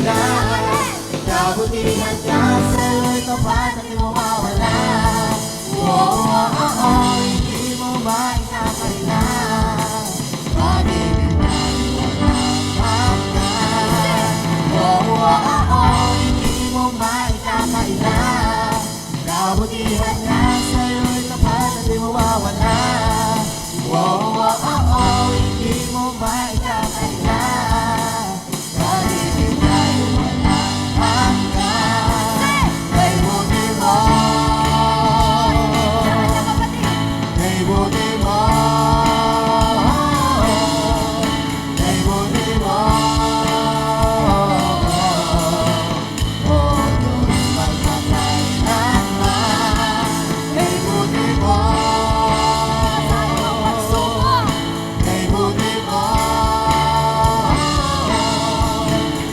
kailan. Kabutihan niya sa'yo'y tapat at di mawawala. Hindi mo maikakailan. Pag-ibig na'y walang hanggan. Hindi mo maikakailan. Kabutihan niya sa'yo'y tapat at di mawawala. Hindi mo maikakailan. Pag-ibig na'y walang hanggan. Kay buti mo, kay buti mo, kay buti mo. Oh Diyos, magpapailanman. Kay buti mo, kay buti mo,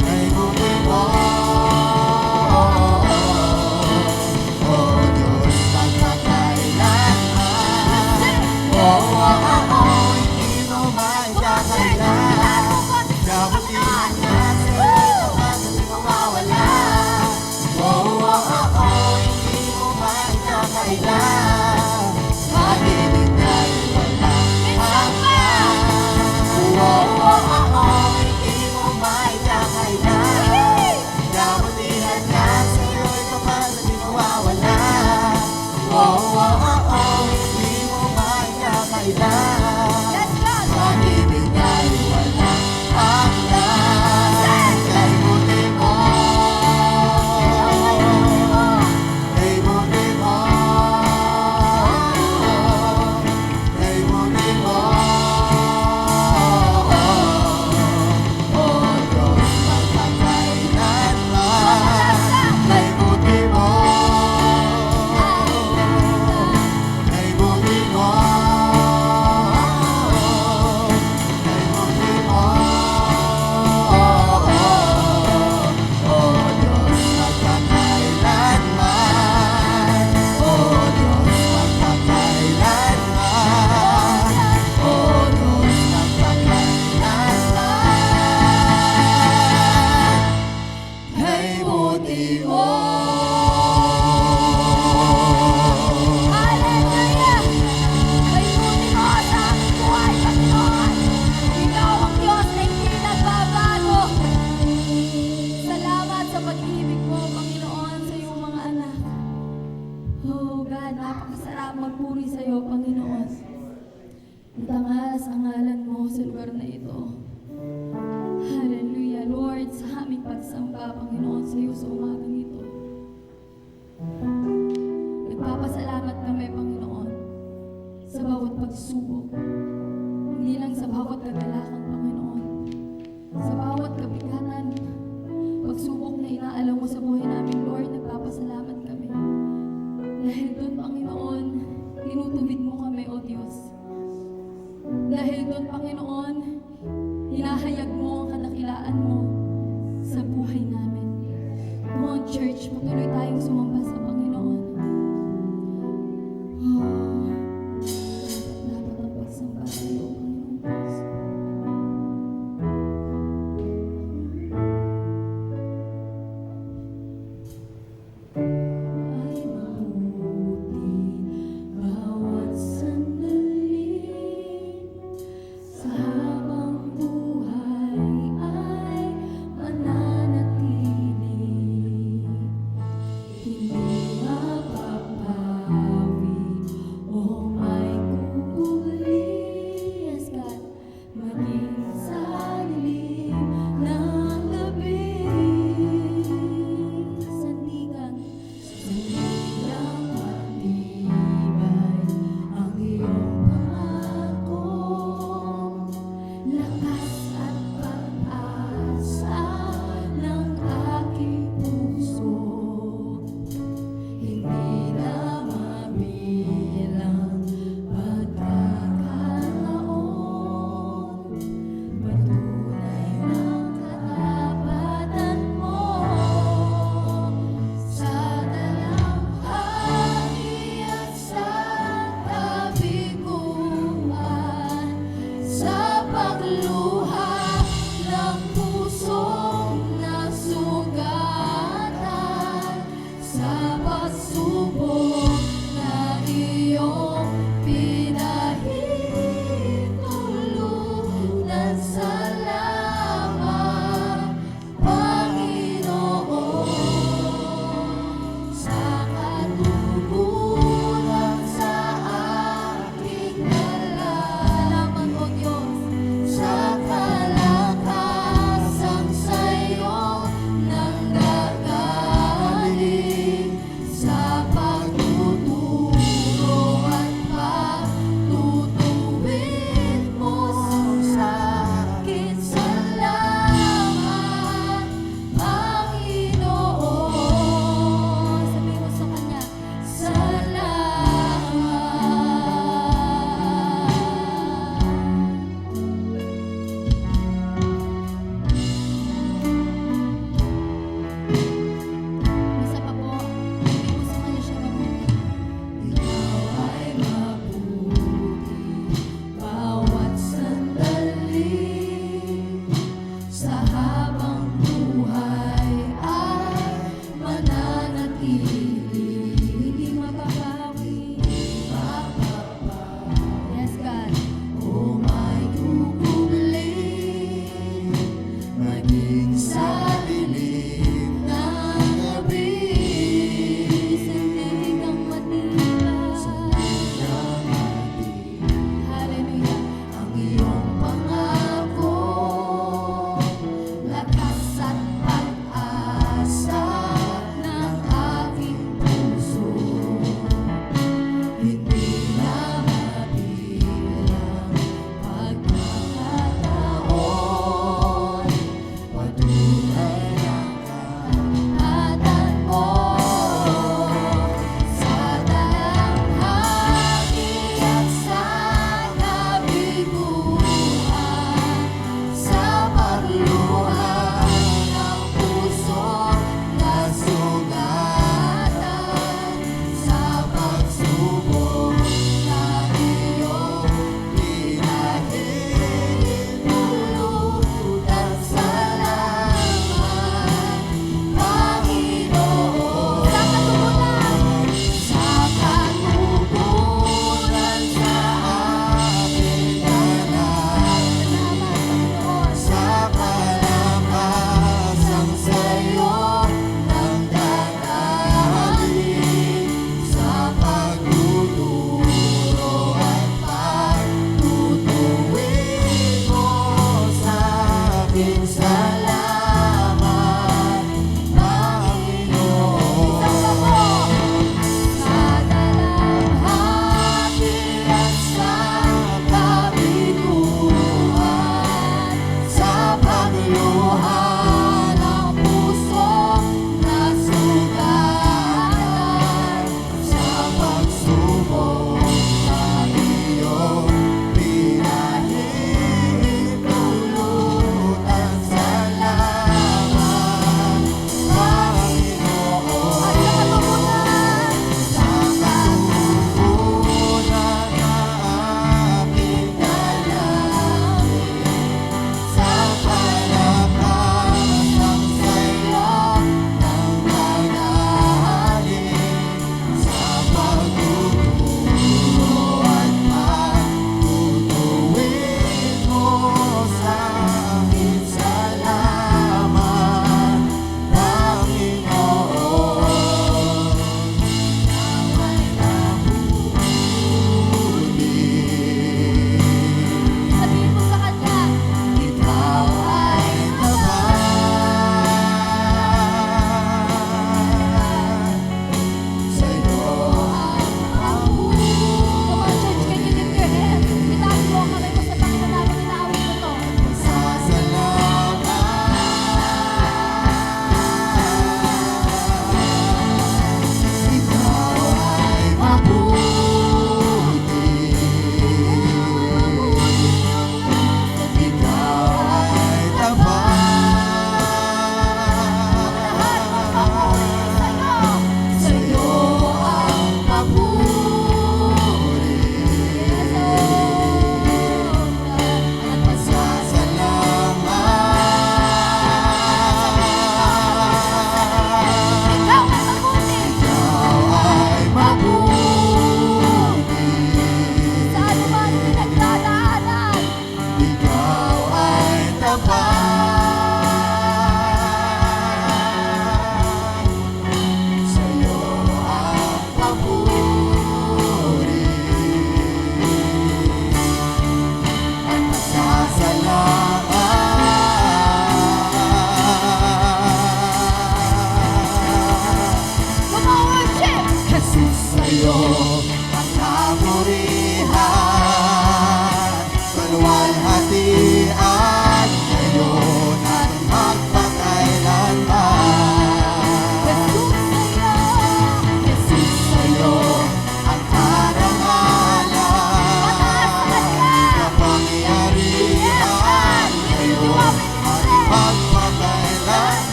kay buti mo. Oh Diyos, magpapailanman. Hindi mo maikakailan. Kabutihan niya sa'yo'y tapat at di mawawala. Hindi mo maikakailan. Pag-ibig na'y walang hanggan. Hindi mo maikakailan. Kabutihan niya sa'yo'y tapat at di mawawala. Hindi mo maikakailan. Pag-ibig na'y walang hanggan. Kay buti mo, kay buti mo, kay buti mo. Oh Diyos, magpapailanman. Kay buti mo, kay buti mo, kay buti mo. Oh Diyos, magpapailanman. Oh Diyos, magpapailanman. Oh Diyos, magpapailanman. Kay buti mo. Hallelujah! May buti mo sa aming buhay, Panginoon. Ikaw ang Diyos na hindi nagbabago. Salamat sa pag-ibig mo, Panginoon, sa iyong mga anak. Oh God, napakasarap magpuri sa iyo, Panginoon. Itangas ang ngalan mo sa lugar na ito. Hallelujah, Lord, sa aming pagsamba, Panginoon, sa iyo sa umagang ito. Nagpapasalamat kami, Panginoon, sa bawat pagsubok. Hindi lang sa bawat kagalakan, Panginoon. Sa bawat kabigatan, pagsubok na inaalam mo sa buhay namin, Lord, nagpapasalamat kami. Dahil doon, Panginoon, tinutubig mo kami, O Diyos. Dahil doon, Panginoon, hinahayag mo ang kadakilaan mo sa buhay namin. Come on, church, patuloy tayong sumamba sa Panginoon. Dapat ang pagsamba sa iyo, Panginoon Diyos. Ay mabuti bawat sandali sa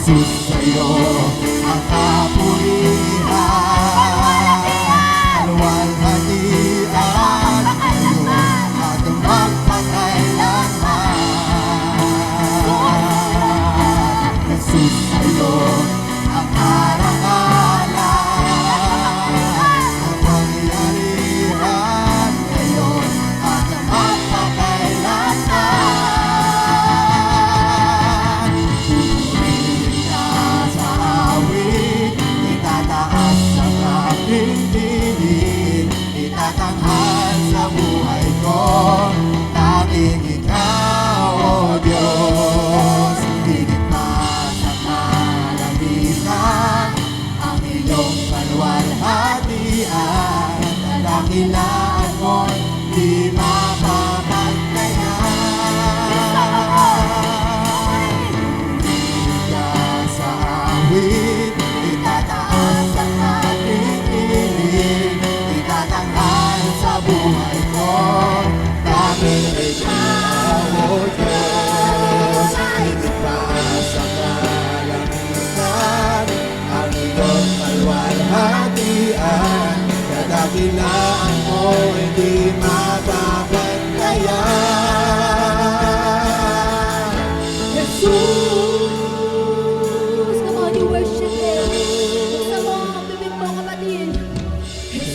Jesus, sa'yo ang kapurihan. Kaluwalhatian ngayon at magpakailanman. Jesus, sa'yo ang karangalan. Kapangyarihan ngayon at magpakailanman. Pupurihin ka sa awit, itataas ang aking tinig, itatanghal sa buhay ko, tanging ikaw, O Diyos. Higit pa sa kalamitan, ang iyong kaluwalhatian, kadakilaan mo'y di mapapantayan. Ka sa awit, itataas ang aking tinig, itatanghal sa buhay ko, tanging ikaw, O Diyos. Higit pa sa kalamitan, ang iyong kaluwalhatian, kadakilaan mo hindi mapapantayan. Jesus, Come on, you worship Him. Buksan mo ang bibig mo, kapatid.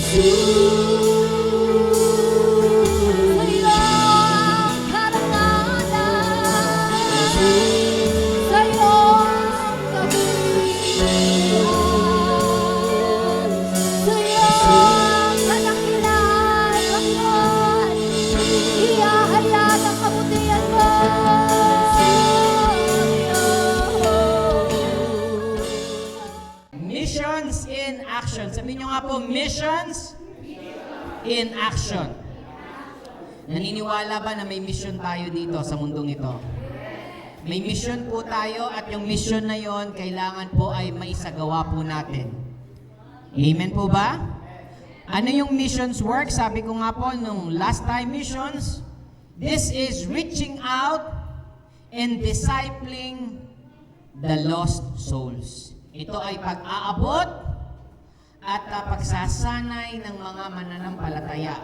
Sa iyong karangalan, sa iyong kabutihan, sa iyong kadakilaan, Panginoon, ihahayag ang kabutihan mo. Missions in action. Sabihin nyo nga po, missions in action. Naniniwala ba na may mission tayo dito sa mundong ito? May mission po tayo at yung mission na yon kailangan po ay maisagawa po natin. Amen po ba? Ano yung missions work? Sabi ko nga po nung last time missions, this is reaching out and discipling the lost souls. Ito ay pag-aabot at pagsasanay ng mga mananampalataya.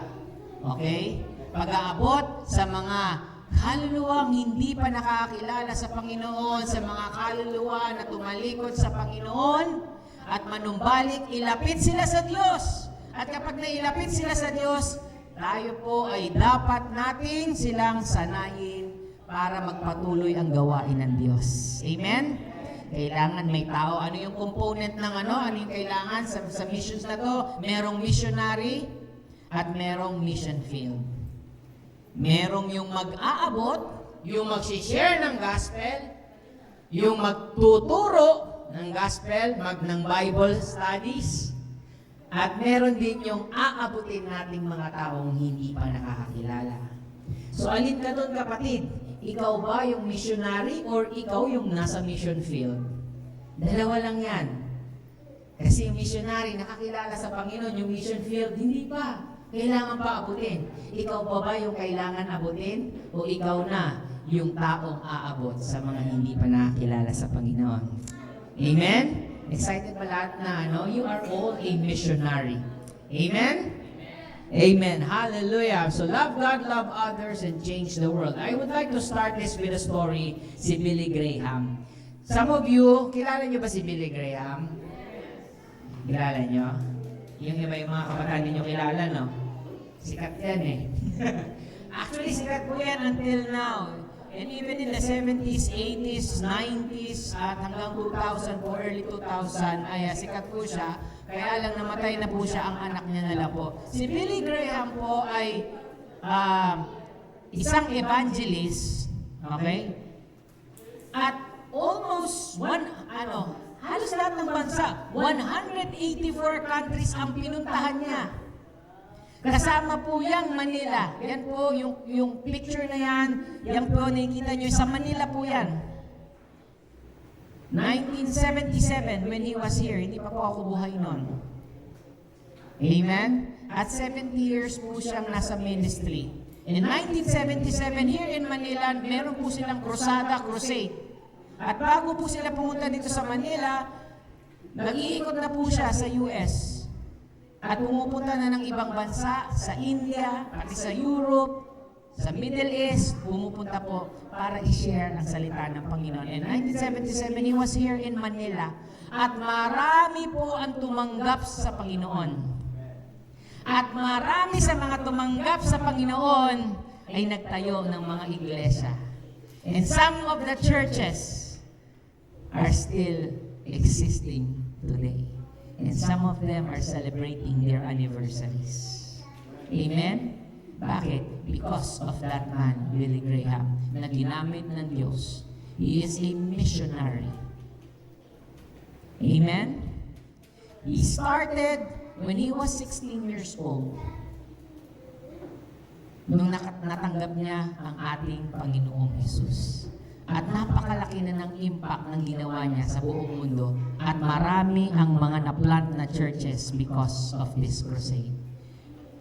Okay? Pag-aabot sa mga kaluluwang hindi pa nakakilala sa Panginoon, sa mga kaluluwa na tumalikod sa Panginoon, at manumbalik, ilapit sila sa Diyos. At kapag nailapit sila sa Diyos, tayo po ay dapat nating silang sanayin para magpatuloy ang gawain ng Diyos. Amen? Kailangan may tao. Ano yung component ng ano? Ano yung kailangan sa missions na to? Merong missionary at merong mission field. Merong yung mag-aabot, yung mag-share ng gospel, yung magtuturo ng gospel, ng Bible studies, at meron din yung aabutin nating mga taong hindi pa nakakakilala. So alin ka doon, kapatid? Ikaw ba yung missionary or ikaw yung nasa mission field? Dalawa lang yan. Kasi yung missionary nakakilala sa Panginoon, yung mission field, hindi pa. Kailangan pa abutin. Ikaw pa ba yung kailangan abutin? O ikaw na yung taong aabot sa mga hindi pa nakakilala sa Panginoon? Amen? Excited ba lahat na you are all a missionary? Amen? Amen. Hallelujah. So love God, love others, and change the world. I would like to start this with a story, si Billy Graham. Some of you, kilala nyo ba si Billy Graham? Kilala nyo? Yung iba yung mga kabataan ninyo kilala, no? Sikat yan eh. Actually, sikat po yan until now. And even in the 70s, 80s, 90s, at hanggang 2000 po, early 2000, ay sikat po siya. Kaya lang namatay na po siya, ang anak niya na lang po. Si Billy Graham po ay isang evangelist, okay? At almost halos lahat ng bansa, 184 countries ang pinuntahan niya. Kasama po yung Manila. Yan po, yung picture na yan, yan po nakikita nyo, sa Manila po yan. 1977, when he was here, hindi pa po ako buhay noon. Amen? At 70 years po siyang nasa ministry. In 1977, here in Manila, meron po silang crusade. At bago po sila pumunta dito sa Manila, nag-iikot na po siya sa US. At pumupunta na ng ibang bansa, sa India, pati sa Europe, sa Middle East, pumupunta po para i-share ang salita ng Panginoon. In 1977, he was here in Manila. At marami po ang tumanggap sa Panginoon. At marami sa mga tumanggap sa Panginoon ay nagtayo ng mga iglesia. And some of the churches are still existing today. And some of them are celebrating their anniversaries. Amen? Bakit? Because of that man, Billy Graham, na ginamit ng Diyos. He is a missionary. Amen? He started when he was 16 years old. Nung natanggap niya ang ating Panginoong Jesus. At napakalaki na ng impact ng ginawa niya sa buong mundo. At marami ang mga na-plant na churches because of this crusade.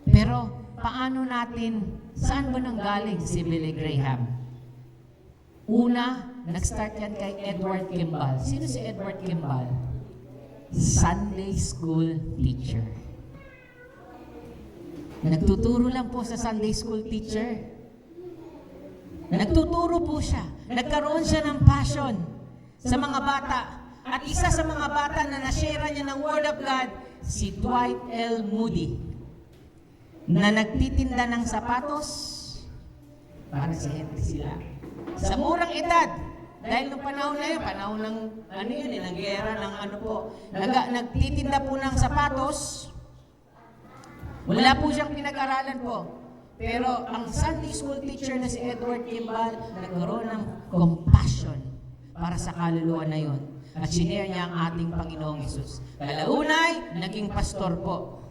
Pero, paano natin, saan ba nanggaling si Billy Graham? Una, nag-start yan kay Edward Kimball. Sino si Edward Kimball? Sunday school teacher. Nagtuturo lang po sa Sunday school teacher. Nagtuturo po siya. Nagkaroon siya ng passion sa mga bata. At isa sa mga bata na nashare niya ng Word of God, si Dwight L. Moody, na nagtitinda ng sapatos para sa Henry sila. Sa murang edad, dahil nung panahon na yun, panahon ng, ng gera, ng nagtitinda po ng sapatos, wala po siyang pinag-aralan po. Pero ang Sunday school teacher na si Edward Kimball, nagkaroon ng compassion para sa kaluluwa na yun. At sinare niya ang ating Panginoong Hesus. Kalaunay, naging pastor po.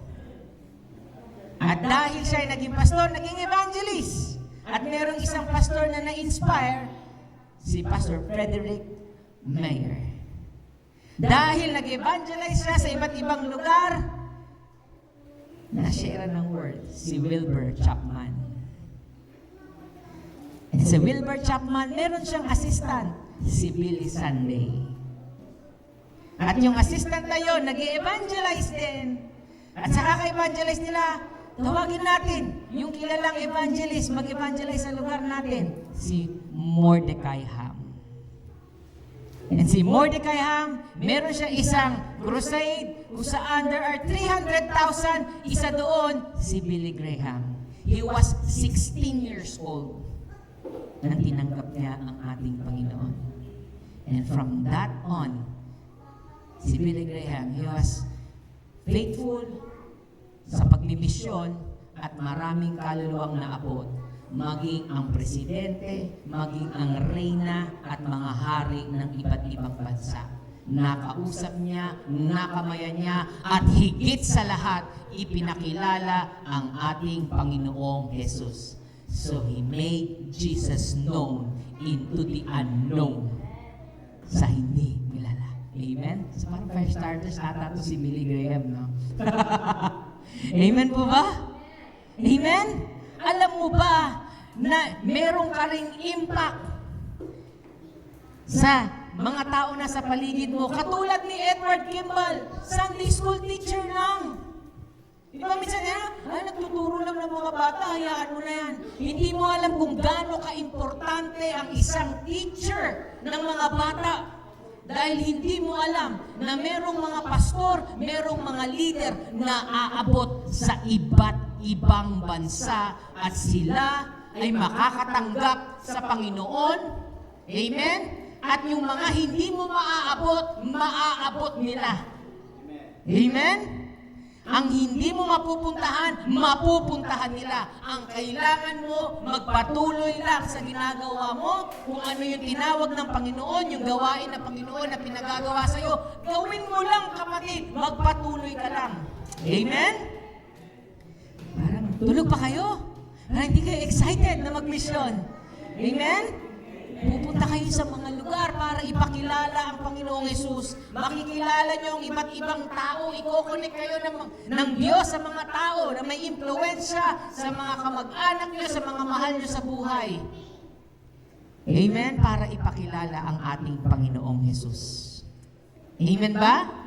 At dahil siya ay naging pastor, naging evangelist. At merong isang pastor na na-inspire, si Pastor Frederick Mayer. Dahil nag-evangelize siya sa iba't ibang lugar, na-share ng word, si Wilbur Chapman. And si Wilbur Chapman, meron siyang assistant, si Billy Sunday. At yung assistant na yun, nag-evangelize din. At sa kaka-evangelize nila, tawagin natin yung kilalang evangelist, mag-evangelize sa lugar natin, si Mordecai Ham. And si Mordecai Ham, meron siya isang crusade kung saan there are 300,000, isa doon, si Billy Graham. He was 16 years old nang tinanggap niya ang ating Panginoon. And from that on, si Billy Graham, he was faithful sa pagmimisyon at maraming kaluluwang naabot. Maging ang presidente, maging ang reyna at mga hari ng iba't ibang bansa. Nakausap niya, nakamayan niya, at higit sa lahat, ipinakilala ang ating Panginoong Jesus. So he made Jesus known into the unknown sa hindi kilala. Amen? So parang fire starters ata to si Billy Graham, no? Amen po ba? Amen? Alam mo ba na meron ka ring impact sa mga tao na sa paligid mo? Katulad ni Edward Kimball, Sunday school teacher lang. Di ba minsan nagtuturo lang ng mga bata, hayaan mo na yan. Hindi mo alam kung gaano ka-importante ang isang teacher ng mga bata. Dahil hindi mo alam na merong mga pastor, merong mga leader na aabot sa iba't ibang bansa at sila ay makakatanggap sa Panginoon. Amen? At yung mga hindi mo maaabot nila. Amen? Ang hindi mo mapupuntahan nila. Ang kailangan mo, magpatuloy lang sa ginagawa mo. Kung ano yung tinawag ng Panginoon, yung gawain ng Panginoon na pinagagawa sa'yo, gawin mo lang, kapatid. Magpatuloy ka lang. Amen? Parang tulog pa kayo? Parang hindi kayo excited na magmisyon. Amen? Pupunta kayo sa mga lugar para ipakilala ang Panginoong Hesus. Makikilala nyo ang iba't ibang tao. Iko-connect kayo ng Diyos sa mga tao na may impluensya sa mga kamag-anak nyo, sa mga mahal nyo sa buhay. Amen? Para ipakilala ang ating Panginoong Jesus. Amen ba?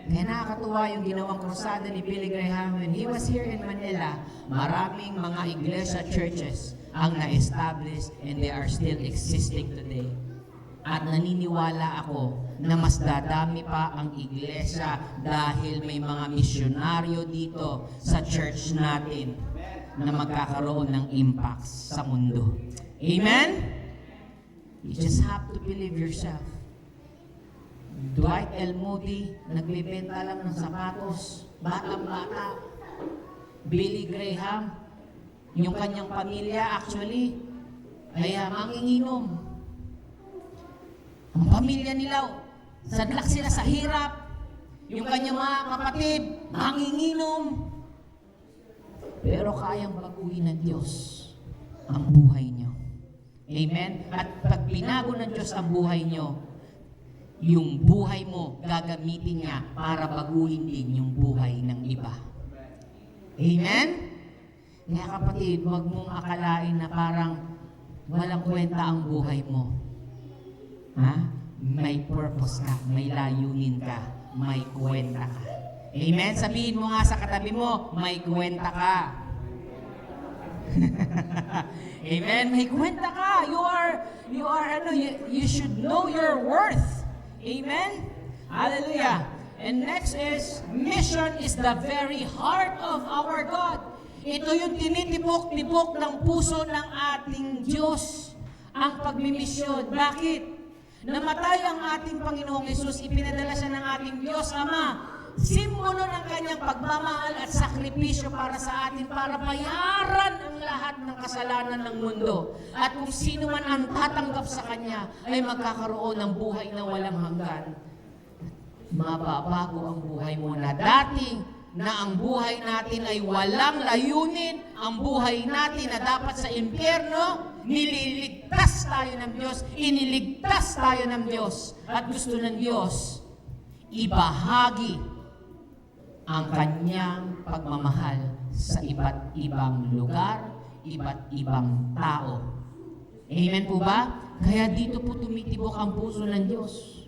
Kaya nakakatuwa yung ginawang krusada ni Billy Graham when he was here in Manila. Maraming mga iglesia churches ang na-establish and they are still existing today. At naniniwala ako na mas dadami pa ang iglesia dahil may mga misyonaryo dito sa church natin na magkakaroon ng impact sa mundo. Amen? You just have to believe yourself. Dwight L. Moody, nagbebenta lang ng sapatos, batang-bata. Billy Graham, yung kanyang pamilya actually, ay manginginom. Ang pamilya nila, sadlak sila sa hirap. Yung kanyang mga kapatid, manginginom. Pero kayang baguhin ng Diyos ang buhay nyo. Amen? At pag binago ng Diyos ang buhay nyo, yung buhay mo, gagamitin niya para baguhin din yung buhay ng iba. Amen? Kaya kapatid, huwag mong akalain na parang walang kwenta ang buhay mo. Ha? May purpose ka, may layunin ka, may kwenta ka. Amen? Sabihin mo nga sa katabi mo, may kwenta ka. Amen? May kwenta ka. You should know your worth. Amen? Hallelujah. And next is, mission is the very heart of our God. Ito yung tinitipok-tipok ng puso ng ating Diyos, ang pagmimisyon. Bakit? Namatay ang ating Panginoong Hesus, ipinadala siya ng ating Diyos Ama. Simbolo ng kanyang pagmamahal at sakripisyo para sa atin, para bayaran ang lahat ng kasalanan ng mundo. At kung sino man ang tatanggap sa kanya, ay magkakaroon ng buhay na walang hanggan. Mababago ang buhay mo na dating na ang buhay natin ay walang layunin, ang buhay natin na dapat sa impyerno, nililigtas tayo ng Diyos, iniligtas tayo ng Diyos. At gusto ng Diyos, ibahagi ang kanyang pagmamahal sa iba't ibang lugar, iba't ibang tao. Amen po ba? Kaya dito po tumitibok ang puso ng Diyos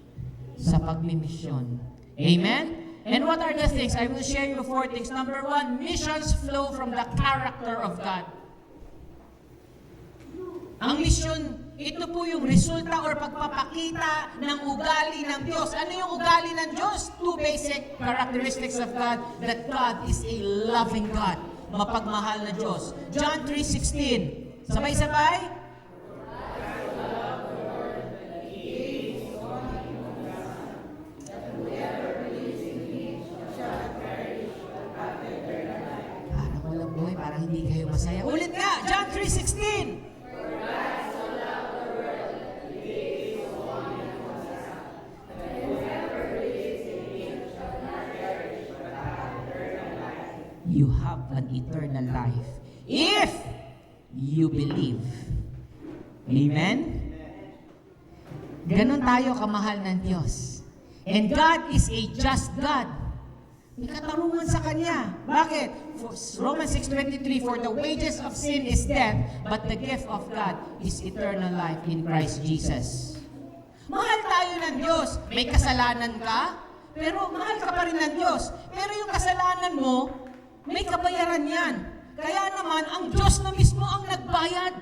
sa pagmimisyon. Amen? And what are the things? I will share you 4 things. Number 1, missions flow from the character of God. Ang misyon, ito po yung resulta or pagpapakita ng ugali ng Diyos. Ano yung ugali ng Diyos? 2 basic characteristics of God, that God is a loving God. Mapagmahal na Diyos. John 3:16. Sabay-sabay? Parang walang buhay, parang hindi kayo masaya. Ulit nga, John 3:16. You have an eternal life if you believe. Amen? Ganon tayo kamahal ng Diyos. And God is a just God. May katarungan sa Kanya. Bakit? Romans 6:23, for the wages of sin is death, but the gift of God is eternal life in Christ Jesus. Mahal tayo ng Diyos. May kasalanan ka, pero mahal ka pa rin ng Diyos. Pero yung kasalanan mo, may kabayaran yan. Kaya naman, ang Diyos na mismo ang nagbayad.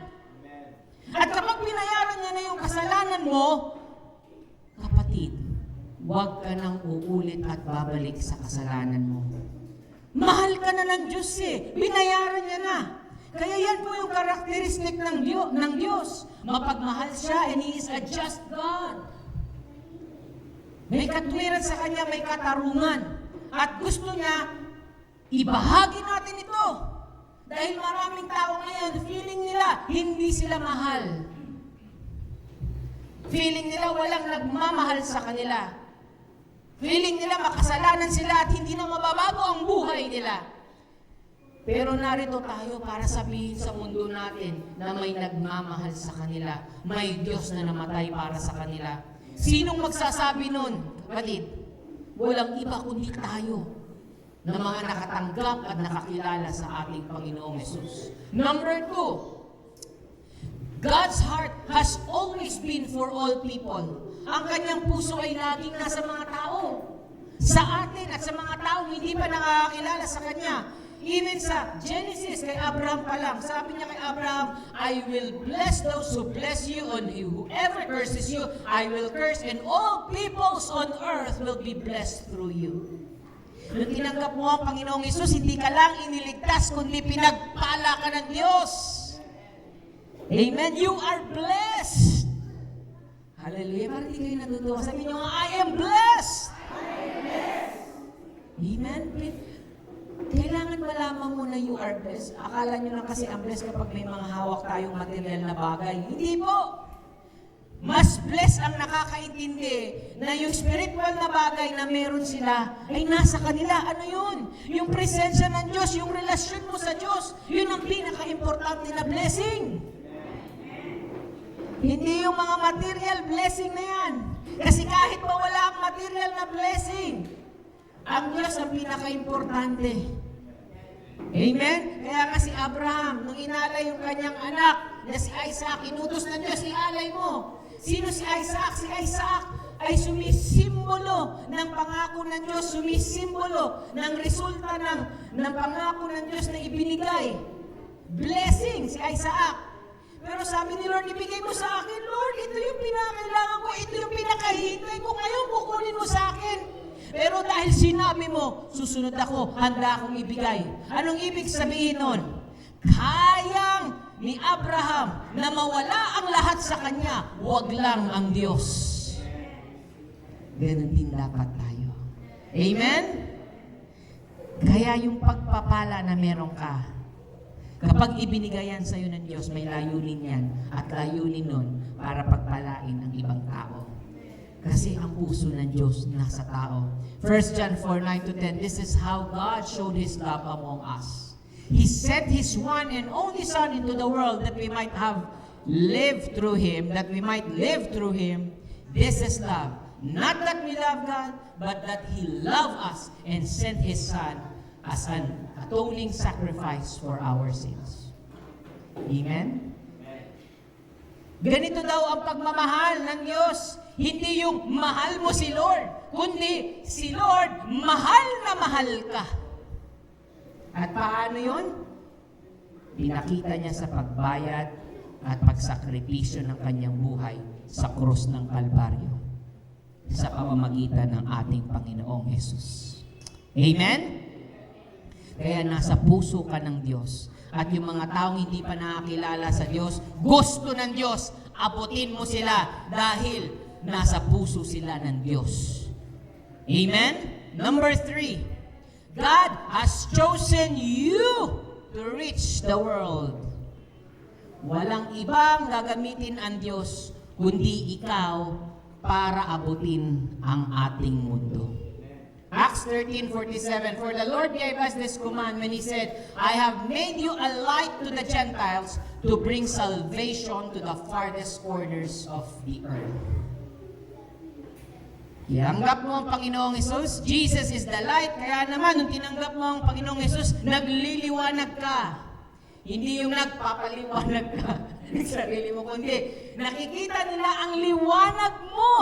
At kapag binayaran niya na yung kasalanan mo, kapatid, huwag ka nang uulit at babalik sa kasalanan mo. Mahal ka na ng Diyos eh. Binayaran niya na. Kaya yan po yung karakteristik ng Diyos. Mapagmahal siya and He is a just God. May katwiran sa Kanya, may katarungan. At gusto niya, ibahagi natin ito. Dahil maraming tao ngayon, feeling nila, hindi sila mahal. Feeling nila walang nagmamahal sa kanila. Feeling nila makasalanan sila at hindi na mababago ang buhay nila. Pero narito tayo para sabihin sa mundo natin na may nagmamahal sa kanila. May Diyos na namatay para sa kanila. Sinong magsasabi nun? Kapatid, walang iba kundi tayo na mga nakatanggap at nakakilala sa ating Panginoong Hesus. Number 2, God's heart has always been for all people. Ang kanyang puso ay laging nasa mga tao. Sa atin at sa mga taong hindi pa nakakakilala sa kanya. Even sa Genesis, kay Abraham pa lang, sabi niya kay Abraham, I will bless those who bless you, and whoever curses you, I will curse, and all peoples on earth will be blessed through you. Nung tinanggap mo ang Panginoong Hesus, hindi ka lang iniligtas, kundi pinagpala ka ng Diyos. Amen? You are blessed. Hallelujah. Parang hindi kayo natutuwa. Sabi niyo nga, I am blessed. Amen? Kailangan malaman mo na you are blessed. Akala nyo lang kasi ang blessed kapag may mga hawak tayong material na bagay. Hindi po. Mas blessed ang nakakaintindi na yung spiritual na bagay na meron sila ay nasa kanila. Ano yun? Yung presensya ng Diyos, yung relasyon mo sa Diyos, yun ang pinaka-importante na blessing. Hindi yung mga material blessing na yan. Kasi kahit pa wala ang material na blessing, ang Diyos ang pinaka-importante. Amen? Kaya nga si Abraham, nung inalay yung kanyang anak na si Isaac, inutos ng Diyos, ialay mo. Sino si Isaac? Si Isaac ay sumisimbolo ng pangako ng Diyos, sumisimbolo ng resulta ng pangako ng Diyos na ibinigay. Blessing si Isaac. Pero sabi ni Lord, ibigay mo sa akin, Lord, ito yung pinakailangan ko, ito yung pinakahintay ko, ngayon kukunin mo sa akin. Pero dahil sinabi mo, susunod ako, handa akong ibigay. Anong ibig sabihin nun? Kayang ni Abraham na mawala ang lahat sa kanya, wag lang ang Diyos. Ganun din dapat tayo. Amen? Kaya yung pagpapala na meron ka, kapag ibinigayan sa iyo ng Diyos, may layunin yan. At layunin nun para pagpalain ang ibang tao. Kasi ang puso ng Diyos nasa tao. 1 John 4:9-10, this is how God showed His love among us. He sent His one and only Son into the world that we might have lived through Him, that we might live through Him. This is love. Not that we love God, but that He loved us and sent His Son as an atoning sacrifice for our sins. Amen? Ganito daw ang pagmamahal ng Diyos. Hindi yung mahal mo si Lord, kundi si Lord, mahal na mahal ka. At paano yun? Pinakita niya sa pagbayad at pagsakripisyo ng kanyang buhay sa krus ng Kalbaryo sa pamamagitan ng ating Panginoong Hesus. Amen? Kaya nasa puso ka ng Diyos. At yung mga taong hindi pa nakakilala sa Diyos, gusto ng Diyos, abutin mo sila dahil nasa puso sila ng Diyos. Amen? Number 3, God has chosen you to reach the world. Walang ibang gagamitin ang Diyos kundi ikaw para abutin ang ating mundo. Acts 13:47, for the Lord gave us this command when He said, I have made you a light to the Gentiles to bring salvation to the farthest corners of the earth. Tinanggap mo ang Panginoong Hesus, Jesus is the light. Kaya naman, nung tinanggap mo ang Panginoong Hesus, nagliliwanag ka. Hindi yung nagpapaliwanag ka ng sarili mo, kundi nakikita nila ang liwanag mo.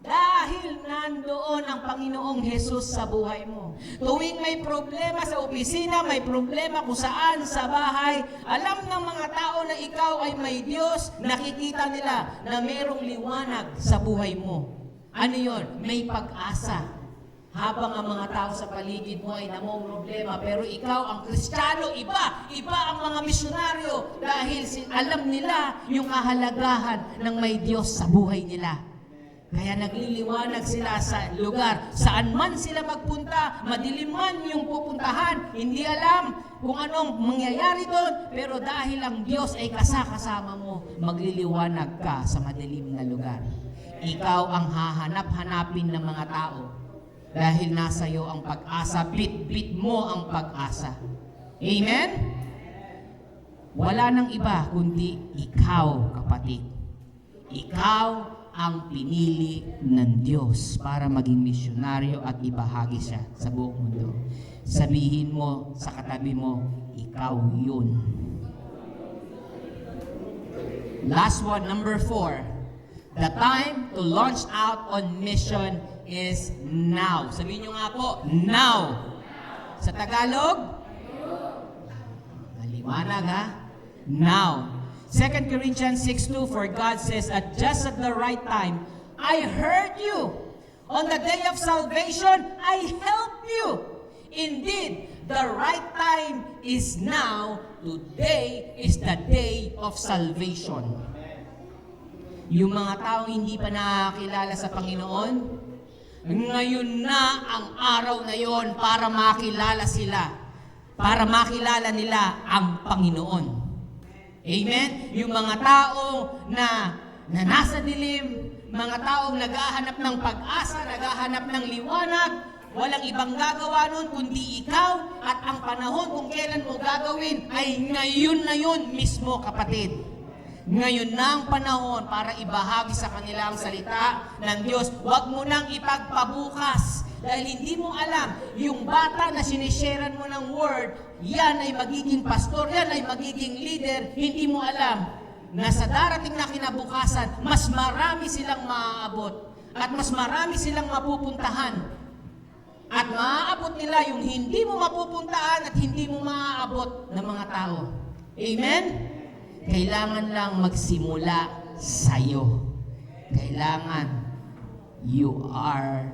Dahil nandoon ang Panginoong Hesus sa buhay mo. Tuwing may problema sa opisina, may problema kung saan sa bahay, alam ng mga tao na ikaw ay may Diyos, nakikita nila na mayroong liwanag sa buhay mo. Ano yon? May pag-asa. Habang ang mga tao sa paligid mo ay namong problema, pero ikaw ang Kristiyano, iba ang mga misyonaryo dahil alam nila yung kahalagahan ng may Diyos sa buhay nila. Kaya nagliliwanag sila sa lugar. Saan man sila magpunta, madilim man yung pupuntahan, hindi alam kung anong mangyayari doon, pero dahil ang Diyos ay kasama mo, magliliwanag ka sa madilim na lugar. Ikaw ang hahanap-hanapin ng mga tao. Dahil nasa iyo ang pag-asa, bit-bit mo ang pag-asa. Amen? Wala nang iba kundi ikaw, kapatid. Ikaw ang pinili ng Diyos para maging misyonaryo at ibahagi siya sa buong mundo. Sabihin mo sa katabi mo, ikaw yun. Last one, number 4. The time to launch out on mission is now. Sabihin nyo nga po, now. Sa Tagalog? Maliwanag ha? Now. 2 Corinthians 6:2, for God says, at just at the right time, I heard you. On the day of salvation, I helped you. Indeed, the right time is now. Today is the day of salvation. Yung mga taong hindi pa nakakilala sa Panginoon, ngayon na ang araw na yon para makilala sila. Para makilala nila ang Panginoon. Amen? Yung mga taong na nasa dilim, mga taong naghahanap ng pag-asa, naghahanap ng liwanag, walang ibang gagawa nun kundi ikaw, at ang panahon kung kailan mo gagawin ay ngayon na yun mismo, kapatid. Ngayon na ang panahon para ibahagi sa kanila ang salita ng Diyos. Huwag mo nang ipagpabukas dahil hindi mo alam, yung bata na sinisharean mo ng word, yan ay magiging pastor, yan ay magiging leader, hindi mo alam na sa darating na kinabukasan, mas marami silang maaabot at mas marami silang mapupuntahan. At maaabot nila yung hindi mo mapupuntahan at hindi mo maaabot ng mga tao. Amen? Kailangan lang magsimula sa'yo. Kailangan you are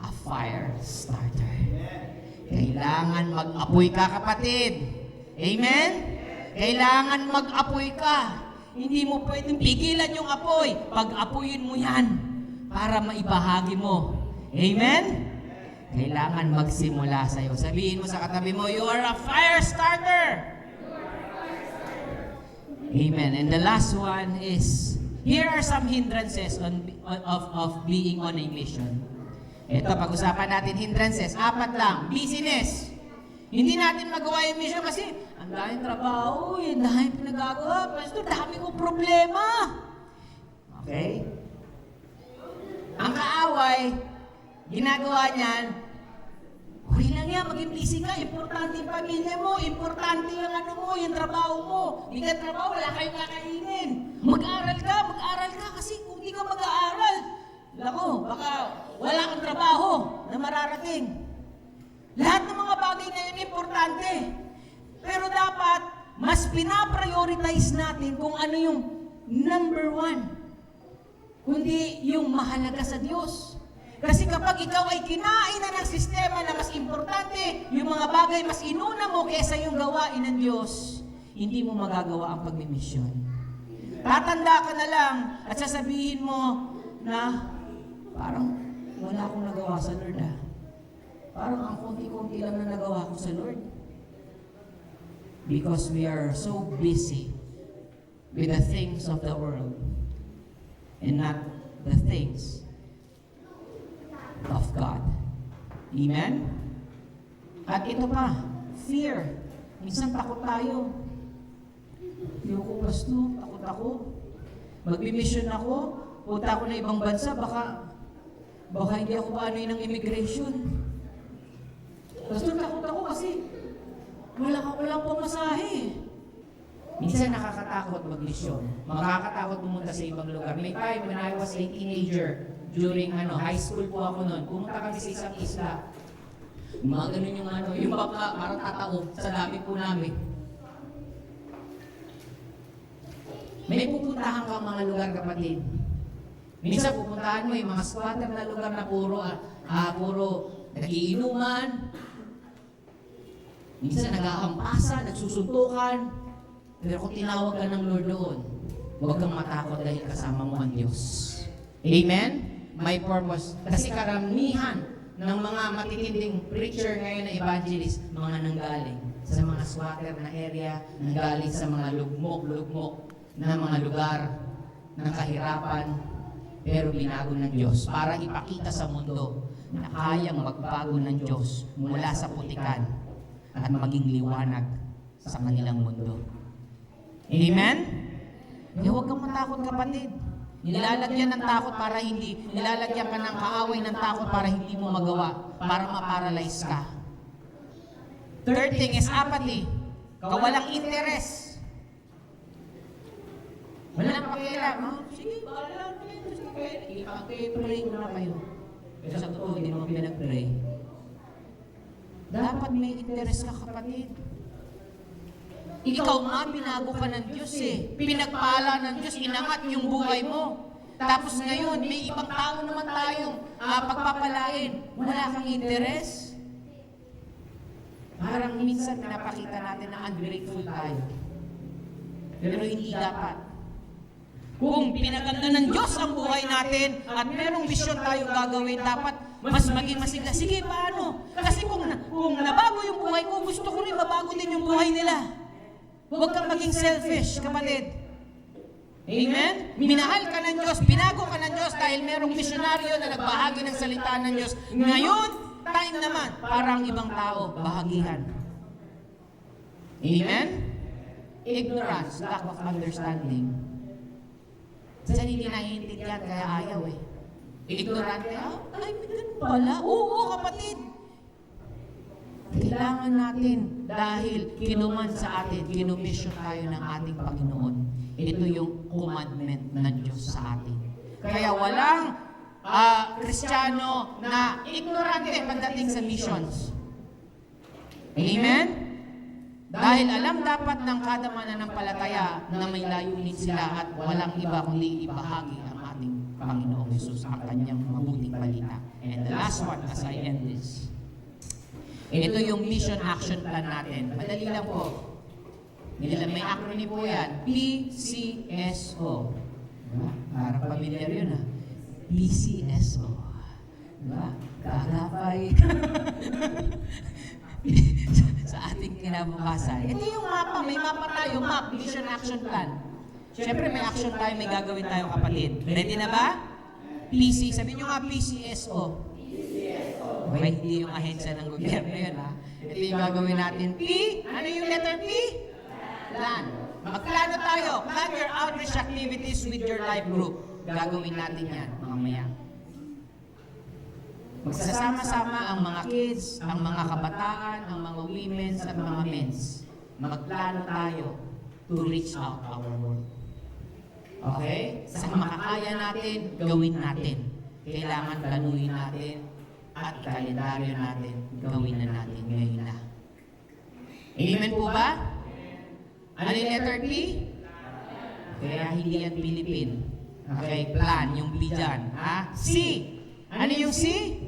a fire starter. Kailangan mag-apoy ka, kapatid. Amen? Kailangan mag-apoy ka. Hindi mo pwedeng pigilan yung apoy. Pag-apoyin mo yan para maibahagi mo. Amen? Kailangan magsimula sa'yo. Sabihin mo sa katabi mo, you are a fire starter. Amen. And the last one is, here are some hindrances of being on a mission. Ito, pag-usapan natin hindrances. 4 lang. Busyness. Hindi natin magawa yung mission kasi ang daming trabaho, ang daming pinagagawa. Pastor, dami kong problema. Okay? Ang kaaway, ginagawa niyan, huli lang yan, maging busy ka. Importante yung pamilya mo, importante yung ano mo, yung trabaho mo. Hindi ka trabaho, wala kayong kakainin. Mag-aral ka kasi kung hindi ka mag-aaral, lako, baka wala kang trabaho na mararating. Lahat ng mga bagay na yun importante. Pero dapat, mas pinaprioritize natin kung ano yung number 1. Kundi yung mahalaga sa Diyos. Kasi kapag ikaw ay kinain na ng sistema na mas importante, yung mga bagay mas inuna mo kaysa yung gawain ng Diyos, hindi mo magagawa ang pagmimisyon. Tatanda ka na lang at sasabihin mo na parang wala akong nagawa sa Lord ah. Parang ang konti-konti lang na nagawa ko sa Lord. Because we are so busy with the things of the world and not the things of God. Amen? At ito pa, fear. Minsan takot tayo. Ayoko, Pastor, takot ako. Magbimission ako, punta ako na ibang bansa, baka hindi ako paanoy ng immigration. Pastor, takot ako kasi walang pamasahe. Minsan nakakatakot mag-mission. Makakatakot pumunta sa ibang lugar. May time when I was a teenager, during high school po ako noon, pumunta kami sa isang isla. Mga ganun yung baka parang tatao sa dami po namin. May pupuntahan ka mga lugar, kapatid. Minsan pupuntahan mo yung mga squatter na lugar na puro nagiinuman. Minsan nag-aampasa, nagsusuntukan. Pero kung tinawag ka ng Lord doon, huwag kang matakot dahil kasama mo ang Diyos. Amen? May purpose. Kasi karamihan ng mga matitinding preacher ngayon na evangelist, mga nanggaling sa mga squatter na area, nanggaling sa mga lugmok na mga lugar ng kahirapan, pero binago ng Diyos para ipakita sa mundo na kayang magbago ng Diyos mula sa putikan at maging liwanag sa kanilang mundo. Amen? Kaya huwag kang matakot, kapatid. Nilalagyan ng takot para hindi, nilalagyan ka ng kaaway ng takot para hindi mo magawa, para ma-paralyze ka. Third thing is apathy. Kawalang interest. Walang pakialam. Sige, bahala na kayo. Ipag-pray ko na kayo. Pero sa totoo, hindi mo pinag-pray. Dapat may interes ka, kapatid. Ikaw nga, binago ka ng Diyos eh. Pinagpala ng Diyos, inangat yung buhay mo. Tapos ngayon, may ibang tao naman tayong pagpapalain. Wala kang interes. Parang minsan pinapakita natin na ungrateful tayo. Pero hindi dapat. Kung pinaganda ng Diyos ang buhay natin at merong vision tayo gagawin, dapat mas maging masigla. Sige, paano? Kasi kung nabago yung buhay ko, gusto ko rin mabago din yung buhay nila. Huwag kang maging selfish, kapatid. Amen? Minahal ka ng Diyos, binago ka ng Diyos dahil merong misyonaryo na nagbahagi ng salita ng Diyos. Ngayon, time naman, parang ibang tao, bahagihan. Amen? Ignorance, lack of understanding. Saan hindi naiintindihan, kaya ayaw eh. Ignorante, ay, ganun pala. Oo, kapatid. Kailangan natin dahil kinuman sa atin, kinumission tayo ng ating Panginoon. Ito yung commandment ng Diyos sa atin. Kaya walang Kristiyano na ignorante pagdating sa missions. Amen? Dahil alam dapat ng kada mananampalataya na may layunin sila at walang iba kundi ibahagi ang ating Panginoong Hesus ang kanyang mabuting balita. And the last one, as I end this. Ito yung mission action plan natin. Madali lang po. May acronym po yan. PCSO. Diba? Parang familiar yun ha. PCSO. Diba? Kakapay. Sa ating kinabukasan. Ito yung mapa. May mapa tayo. Map. Mission action plan. Siyempre may action tayo. May gagawin tayo, kapatid. Ready na ba? PC. Sabihin nyo nga PCSO. Okay, hindi yung ahensya ng gobyerno yun ha. Ito yung gagawin natin. P. Ano yung letter P? Plan. Magplano tayo. Plan your outreach activities with your life group. Gagawin natin yan mamaya. Magsasama-sama ang mga kids, ang mga kabataan, ang mga women's at mga men's. Magplano tayo to reach out our world. Okay? Sa makakaya natin, gawin natin. Kailangan planuhin natin at kalendaryo natin, gawin na natin ngayon na. Amen po ba? Ano yung letter P? Kaya hindi yan Philippine. Okay, plan, yung B dyan. Ha? C. Ano yung C?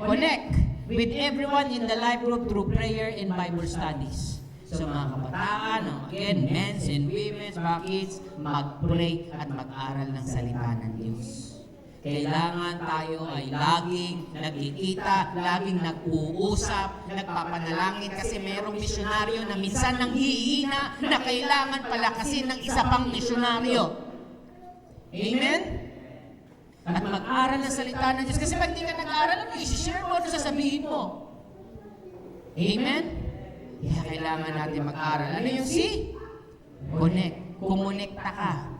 Connect with everyone in the life group through prayer and Bible studies. So mga kabataan, again, men's and women's, mga kids, mag-pray at mag-aral ng salita ng Diyos. Kailangan tayo ay laging nagkikita, laging nag-uusap, nagpapanalangin kasi merong misyonaryo na minsan nang hihina na kailangan palakasin ng isa pang misyonaryo. Amen? At mag-aral ng salita ng Diyos. Kasi pag hindi ka nag-aaral, ano i-share mo, ano sasabihin mo? Amen? Kaya kailangan natin mag-aral. Ano yung C? Connect. Kumonekta ka.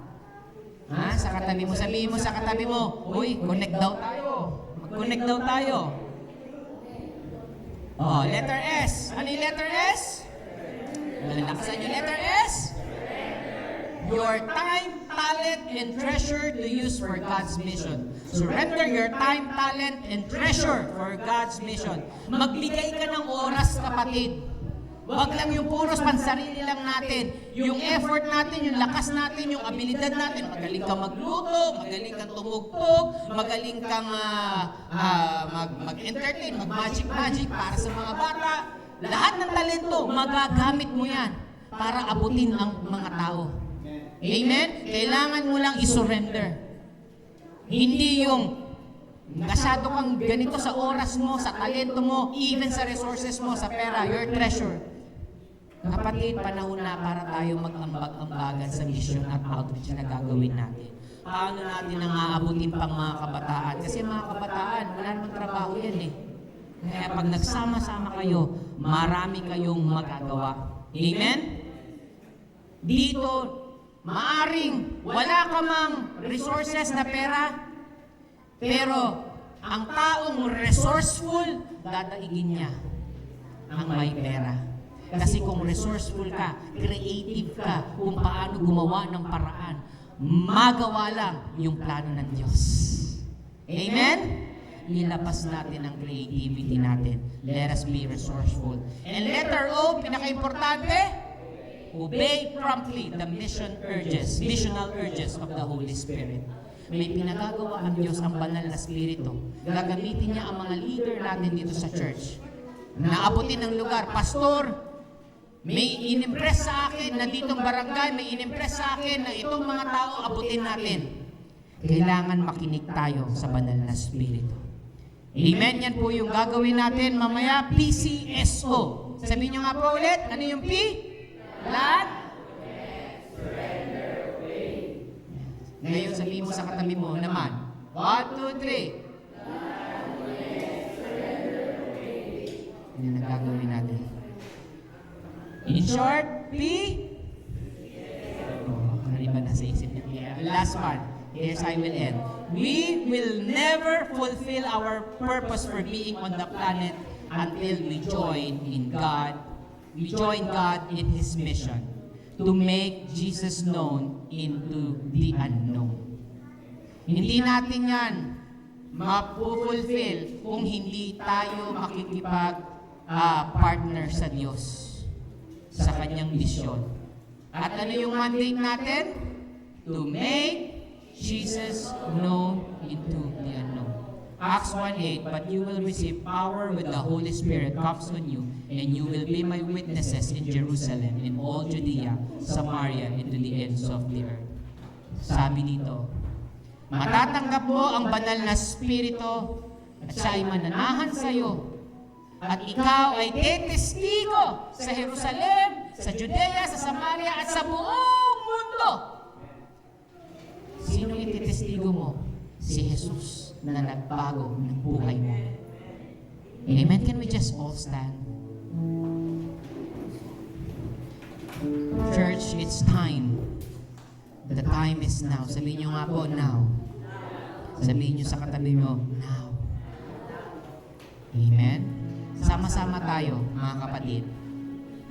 Ha? Sa katabi mo, sabihin mo sa katabi mo, uy, connect daw tayo. Mag-connect daw tayo. Oh, letter S. Ano yung letter S? Lalakasan yung letter S? Your time, talent, and treasure to use for God's mission. Surrender your time, talent, and treasure for God's mission. Magbigay ka ng oras, kapatid. Huwag lang yung puros pansarili lang natin. Yung effort natin, yung lakas natin, yung abilidad natin. Magaling kang magluto, magaling kang tumugtog, magaling kang mag-entertain, mag-magic para sa mga bata. Lahat ng talento, magagamit mo yan para abutin ang mga tao. Amen? Kailangan mo lang isurrender. Hindi yung masyado kang ganito sa oras mo, sa talento mo, even sa resources mo, sa pera, your treasure. Kapatid, panahon na para tayo mag-ambag-ambagan sa mission at outreach na gagawin natin. Paano natin nang aabutin pang mga kabataan? Kasi mga kabataan, wala namang trabaho yan eh. Kaya pag nagsama-sama kayo, marami kayong magagawa. Amen? Dito, maaring wala ka mang resources na pera, pero ang taong resourceful, dadaigin niya ang may pera. Kasi kung resourceful ka, creative ka, kung paano gumawa ng paraan, magawa lang yung plano ng Diyos. Amen? Ilabas natin ang creativity natin. Let us be resourceful. And letter O, pinaka-importante, obey promptly the missional urges of the Holy Spirit. May pinagagawa ang Diyos, ang banal na Espiritu. Gagamitin niya ang mga leader natin dito sa church. Naabutin ng lugar. Pastor, may inimpress sa akin na ditong barangay, may inimpress sa akin na itong mga tao abutin natin. Kailangan makinig tayo sa banal na Espiritu. Amen? Yan po yung gagawin natin mamaya, PCSO. Sabihin nyo nga po ulit, ano yung P? Plan? Ngayon sabihin mo sa katabi mo naman. 1, 2, 3. Yan ang gagawin natin. In short, P? Oh, ano ba nasa isip niya? Yeah. Last one. Here's I will end. We will never fulfill our purpose for being on the planet until we join in God. We join God in His mission to make Jesus known into the unknown. Hindi natin yan mapufulfill kung hindi tayo makikipag-partner sa Diyos sa Kanyang misyon. At ano yung mandate natin? To make Jesus known into the unknown. Acts 1:8, but you will receive power when the Holy Spirit comes on you, and you will be my witnesses in Jerusalem, in all Judea, Samaria, and to the ends of the earth. Sabi dito, matatanggap mo ang banal na Espiritu at siya ay mananahan sa iyo. At ikaw ay tetestigo sa Jerusalem, sa Judea, sa Samaria, at sa buong mundo. Sino ititestigo mo? Si Jesus na nagbago ng buhay mo. Amen? Can we just all stand? Church, it's time. The time is now. Sabihin nyo nga po, now. Sabihin nyo sa katabi mo, now. Amen? Sama-sama tayo, mga kapatid.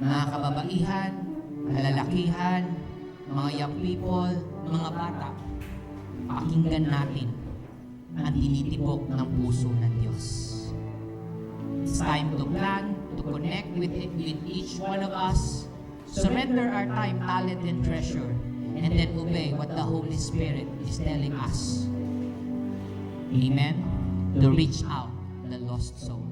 Mga kababaihan, kalalakihan, mga young people, mga bata. Pakinggan natin ang tinitibok ng puso ng Diyos. It's time to plan, to connect with each one of us, surrender our time, talent, and treasure, and then obey what the Holy Spirit is telling us. Amen? To reach out the lost soul.